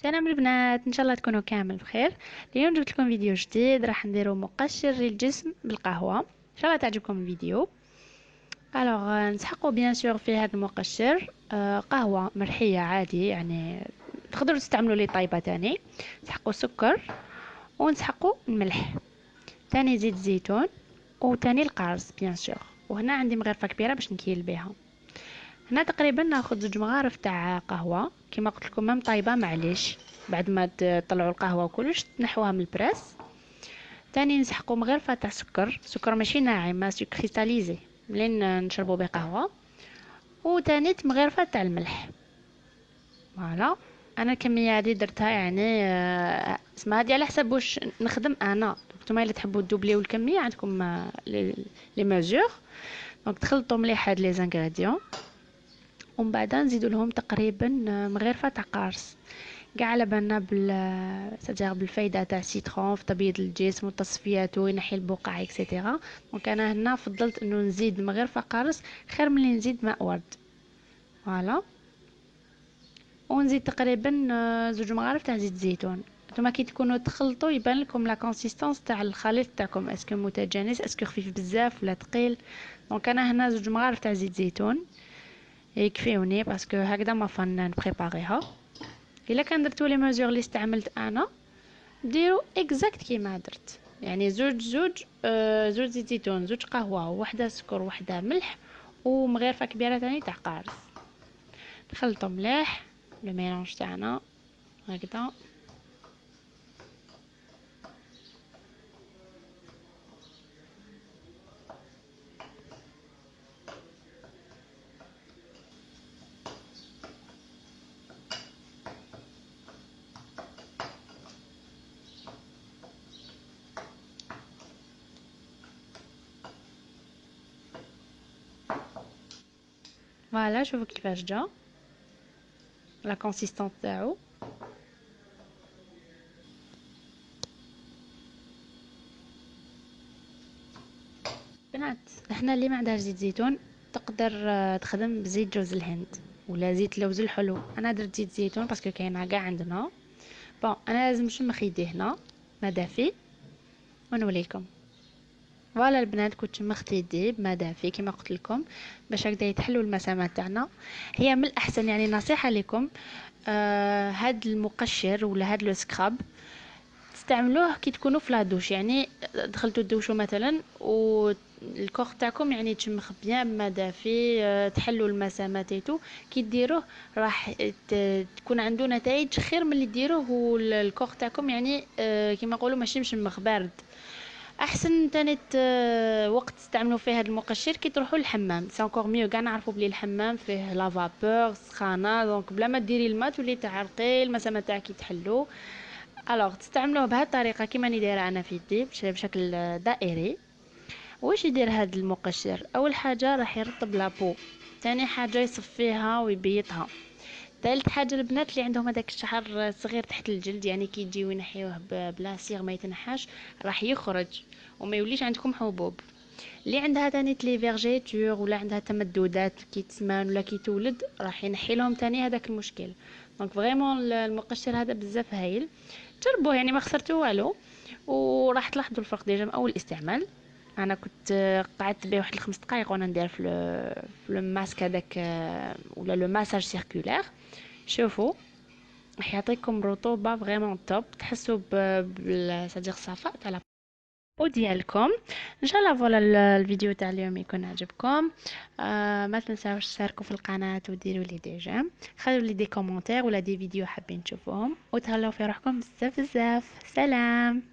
سلام البنات، ان شاء الله تكونوا كامل بخير. اليوم جبت لكم فيديو جديد، راح نديرو مقشر للجسم بالقهوه. ان شاء الله تعجبكم الفيديو. نسحقوا بيان سور في هذا المقشر قهوه مرحيه عادي، يعني تقدروا تستعملوا لي طيبه تاني. نسحقوا سكر ونسحقوا الملح، تاني زيت زيتون، وتاني القرص بيان سور. وهنا عندي مغرفه كبيره باش نكيل بها. هنا تقريبا ناخذ 2 مغارف تاع قهوه، كما قلت لكم مام طايبه معليش. بعد ما تطلعوا القهوه وكلش تنحوها من البريس. تاني نسحقوا مغرفه تاع سكر ماشي ناعم، ما سكر كريستاليزي ملين نشربوا به قهوه. وتاني مغرفه تاع الملح. فوالا، انا الكميه هذه درتها يعني اسمها هذه على حسب واش نخدم انا. نتوما الا تحبوا تدوبليو الكميه عندكم لي ميزور. دونك تخلطوا مليح هاد لي زانغريديون، ومن بعد نزيدوا لهم تقريبا مغرفه تاع قرص. كاع على بالنا سادير بالفايده تاع السيترون في تبييض الجسم وتصفياته وينحي البقع اكسيتيرا. دونك انا هنا فضلت انه نزيد مغرفه قرص خير من اللي نزيد ماء ورد. فوالا، ونزيد تقريبا 2 مغارف تاع زيت زيتون. نتوما كي تكونوا تخلطوا يبان لكم لا كونسيستانس تاع الخليط تاعكم، اسكو متجانس، اسكو خفيف بزاف ولا ثقيل. دونك انا هنا 2 مغارف تاع زيت زيتون يكفيوني، باسكو هكذا ما فن نبريباريها. الا كان درتو لي ميزور اللي استعملت انا، ديروا اكزاكت كيما درت، يعني زوج زيت زيتون، 2 قهوه، وحده سكر، وحده ملح، ومغرفه كبيره تاني تاع قارص. نخلطو مليح لو ميلونج تاعنا هكذا. فوالا، شوفوا كيفاش جا لا كونسيستانس تاعو. بنات، احنا اللي ما عندهاش زيت زيتون تقدر تخدم بزيت جوز الهند ولا زيت لوز الحلو. انا درت زيت زيتون باسكو كاينه كاع عندنا. بون، انا لازم نشم يدي هنا ما دافي ونوليكم. فوالا البنات، كنت شمخت يدي بما دافي كما قلت لكم باش هكذا يتحلوا المسامات تاعنا. هي من الاحسن، يعني نصيحه لكم، هاد المقشر ولا هاد لو سكراب تستعملوه كي تكونوا في لادوش، يعني دخلتوا تدوشوا مثلا والكوخ تاعكم يعني تشمخ بيان بما دافي، تحلوا المسامات ايتو. كي ديروه راح تكون عنده نتائج خير من اللي ديروه والكوخ تاعكم يعني كما نقولوا ماشي مشمخ بارد. احسن تاني وقت تستعملوا فيه هذا المقشر كي تروحوا للحمام، سي انكور ميو. كاع نعرفوا بلي الحمام فيه لا فابور سخانه، دونك بلا ما ديري الماء تولي تعرقي المسامات تاعك يتحلوا. الوغ تستعملوه بهذه الطريقه كيما راني دايره انا في يدي بشكل دائري. واش يدير هذا المقشر؟ اول حاجه راح يرطب لابو، تاني حاجه يصفيها ويبيضها، ثالث حاجه البنات اللي عندهم هذاك الشعر صغير تحت الجلد، يعني كي يجيو ينحيوه بلا صيغ ما يتنحاش راح يخرج وما يوليش عندكم حبوب. اللي عندها تاني لي فيرجيتور ولا عندها تمددات كي تسمان ولا كي تولد راح ينحي لهم تاني هذاك المشكل. دونك فريمون المقشر هذا بزاف هايل، جربوه يعني ما خسرتوا والو، وراح تلاحظوا الفرق ديجا من اول استعمال. انا كنت قعدت به واحد 5 دقائق وانا ندير في الماسك هذاك ولا لو ماساج سيركولير. شوفوا راح يعطيكم رطوبه فريمون توب، تحسوا صديق الصفاء تاع وديالكم. ان شاء الله فوالا الفيديو تاع اليوم يكون عجبكم. ما تنساوش تشاركوا في القناه وديروا لي دي جيم، خلوا لي دي كومونتير ولا دي فيديو حابين تشوفوهم، وتهلاو في روحكم بزاف بزاف. سلام.